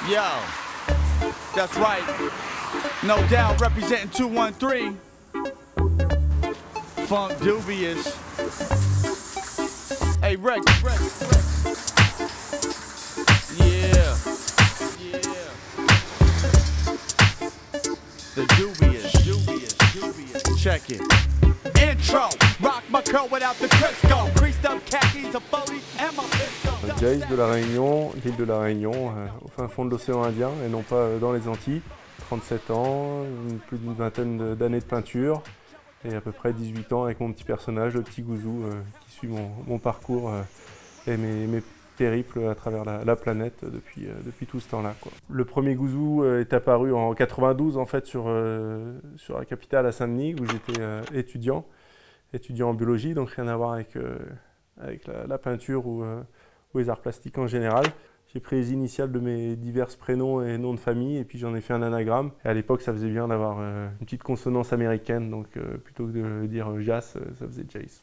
Yo, that's right. No doubt representing 213. Funk Dubious. Hey, Rex. Yeah. The Dubious. Check it. Intro. Rock my curl without the Crisco. Creased up khakis, a 40 and my pistol. Jace de la Réunion, l'île de la Réunion, au fin fond de l'océan Indien et non pas dans les Antilles. 37 ans, plus d'une vingtaine d'années de peinture et à peu près 18 ans avec mon petit personnage, le petit Gouzou, qui suit mon parcours et mes périples à travers la planète depuis tout ce temps-là, quoi. Le premier Gouzou est apparu en 92 en fait sur la capitale à Saint-Denis où j'étais étudiant en biologie, donc rien à voir avec la peinture ou les arts plastiques en général. J'ai pris les initiales de mes divers prénoms et noms de famille et puis j'en ai fait un anagramme. Et à l'époque, ça faisait bien d'avoir une petite consonance américaine, donc plutôt que de dire Jas, ça faisait Jace.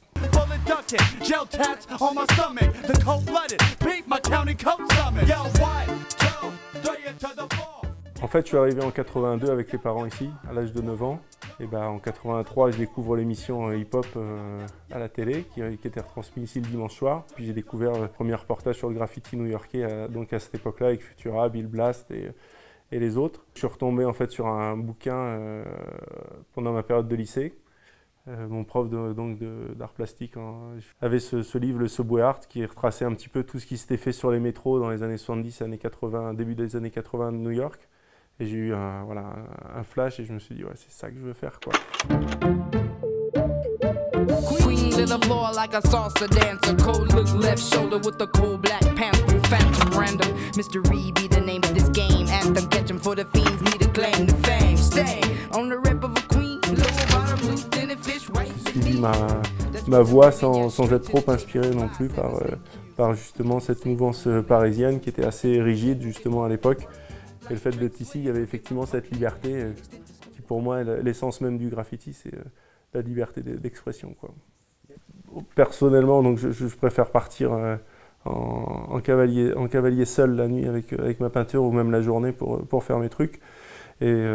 En fait, je suis arrivé en 82 avec les parents ici, à l'âge de 9 ans. Et en 83, je découvre l'émission hip-hop à la télé, qui était retransmise ici le dimanche soir. Puis j'ai découvert le premier reportage sur le graffiti new-yorkais, donc à cette époque-là, avec Futura, Bill Blast et les autres. Je suis retombé en fait sur un bouquin pendant ma période de lycée. Mon prof d'art plastique avait ce livre, le Subway Art, qui retraçait un petit peu tout ce qui s'était fait sur les métros dans les années 70, années 80, début des années 80 de New York. Et j'ai eu un flash et je me suis dit, ouais, c'est ça que je veux faire, quoi. J'ai suivi ma voie sans être trop inspiré non plus par justement cette mouvance parisienne qui était assez rigide justement à l'époque. Et le fait d'être ici, il y avait effectivement cette liberté qui pour moi est l'essence même du graffiti, c'est la liberté d'expression, quoi. Personnellement, donc, je préfère partir en cavalier seul la nuit avec ma peinture ou même la journée pour faire mes trucs. Et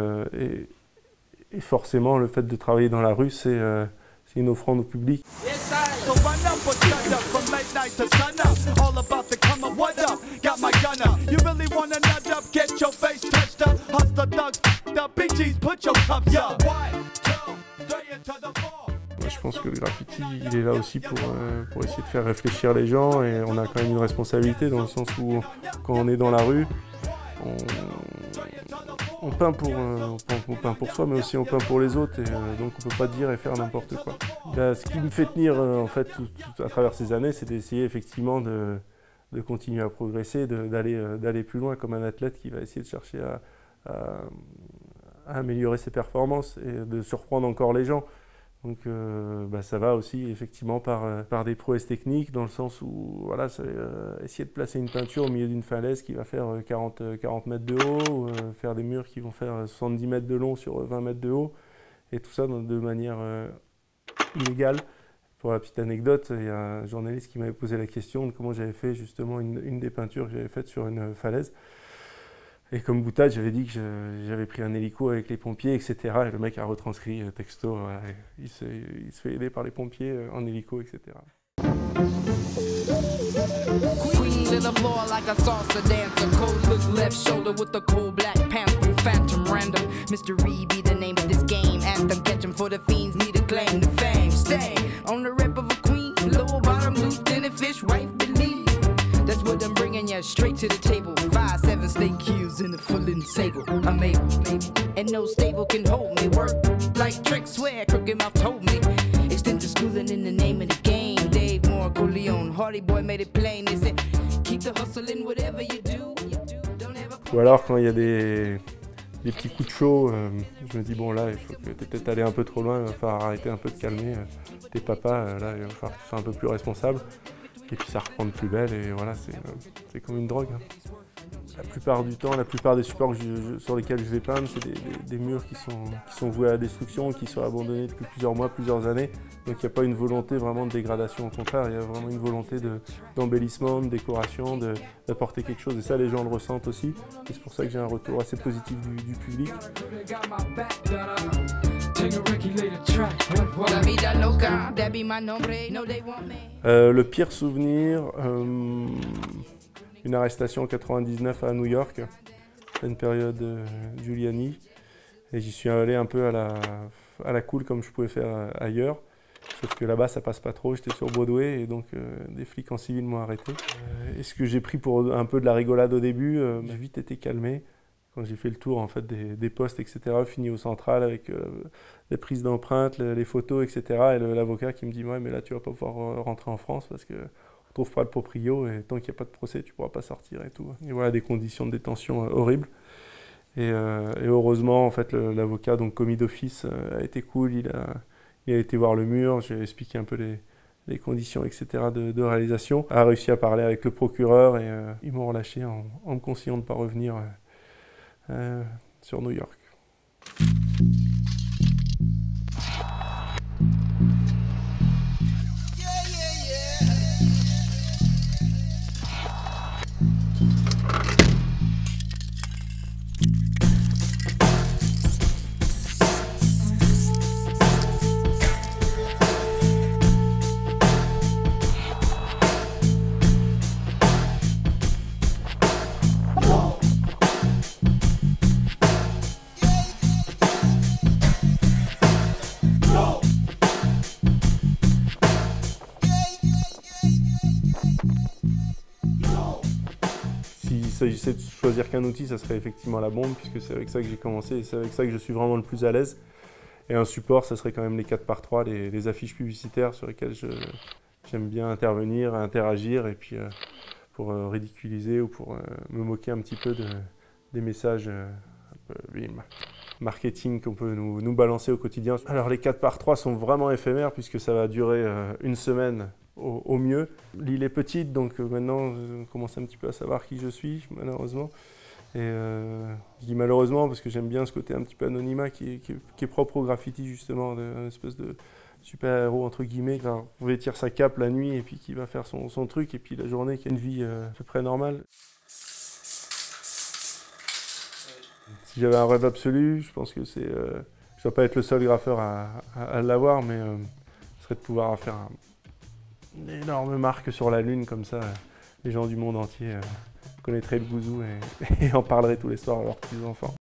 forcément, le fait de travailler dans la rue, c'est une offrande au public. Je pense que le graffiti, il est là aussi pour essayer de faire réfléchir les gens et on a quand même une responsabilité dans le sens où quand on est dans la rue, on peint pour soi, mais aussi on peint pour les autres, et donc on ne peut pas dire et faire n'importe quoi. Ce qui me fait tenir en fait à travers ces années, c'est d'essayer effectivement de continuer à progresser, d'aller plus loin comme un athlète qui va essayer de chercher à améliorer ses performances et de surprendre encore les gens. Donc ça va aussi effectivement par des prouesses techniques, dans le sens où voilà, essayer de placer une peinture au milieu d'une falaise qui va faire 40 mètres de haut, ou faire des murs qui vont faire 70 mètres de long sur 20 mètres de haut, et tout ça de manière illégale. Pour la petite anecdote, il y a un journaliste qui m'avait posé la question de comment j'avais fait justement une des peintures que j'avais faites sur une falaise. Et comme boutade, j'avais dit que j'avais pris un hélico avec les pompiers, etc. Et le mec a retranscrit texto, voilà, il se fait aider par les pompiers en hélico, etc. That's what I'm bringing you straight to the table. 5'7" snake heels in the full sable. I'm able, and no stable can hold me. Work like tricks, swear crooked mouth told me. Extensive schooling in the name of the game. Dave Moore, Coleon, Hardy Boy made it plain. They said, keep the hustling, whatever you do, don't ever. Ou alors quand il y a des petits coups de chaud, je me dis bon là, il faut peut-être aller un peu trop loin, il va falloir arrêter un peu de calmer tes papas, là il va falloir que tu sois un peu plus responsable. Et puis ça reprend de plus belle et voilà, c'est comme une drogue, hein. La plupart du temps, la plupart des supports sur lesquels je vais peindre, c'est des murs qui sont voués à la destruction, qui sont abandonnés depuis plusieurs mois, plusieurs années. Donc il n'y a pas une volonté vraiment de dégradation, au contraire, il y a vraiment une volonté d'embellissement, de décoration, d'apporter quelque chose. Et ça, les gens le ressentent aussi. Et c'est pour ça que j'ai un retour assez positif du public. Le pire souvenir, une arrestation en 99 à New York, pleine période Giuliani. Et j'y suis allé un peu à la cool comme je pouvais faire ailleurs. Sauf que là-bas, ça passe pas trop. J'étais sur Broadway et donc des flics en civil m'ont arrêté. Et ce que j'ai pris pour un peu de la rigolade au début, m'a vite été calmé. Quand j'ai fait le tour en fait, des postes, etc., fini au central avec les prises d'empreintes, les photos, etc. Et l'avocat qui me dit « Ouais, mais là, tu vas pas pouvoir rentrer en France parce qu'on ne trouve pas le proprio et tant qu'il n'y a pas de procès, tu ne pourras pas sortir et tout. » Et voilà, des conditions de détention horribles. Et heureusement, en fait, l'avocat, donc commis d'office, a été cool. Il a été voir le mur, j'ai expliqué un peu les conditions, etc. de réalisation. A réussi à parler avec le procureur et ils m'ont relâché en me conseillant de ne pas revenir sur New York. S'il s'agissait de choisir qu'un outil, ça serait effectivement la bombe, puisque c'est avec ça que j'ai commencé et c'est avec ça que je suis vraiment le plus à l'aise. Et un support, ça serait quand même les 4x3, les affiches publicitaires sur lesquelles j'aime bien intervenir, interagir, et puis pour ridiculiser ou pour me moquer un petit peu des messages marketing qu'on peut nous balancer au quotidien. Alors les 4x3 sont vraiment éphémères, puisque ça va durer une semaine. Au mieux. L'île est petite, donc maintenant je commence un petit peu à savoir qui je suis, malheureusement. Et je dis malheureusement parce que j'aime bien ce côté un petit peu anonymat qui est propre au graffiti, justement, d'une espèce de super-héros, entre guillemets, qui va vêtir sa cape la nuit et puis qui va faire son truc, et puis la journée qui a une vie à peu près normale. Si j'avais un rêve absolu, je pense que c'est... je ne dois pas être le seul graffeur à l'avoir, mais ce serait de pouvoir faire une énorme marque sur la Lune, comme ça, les gens du monde entier connaîtraient le Gouzou et en parleraient tous les soirs à leurs petits-enfants.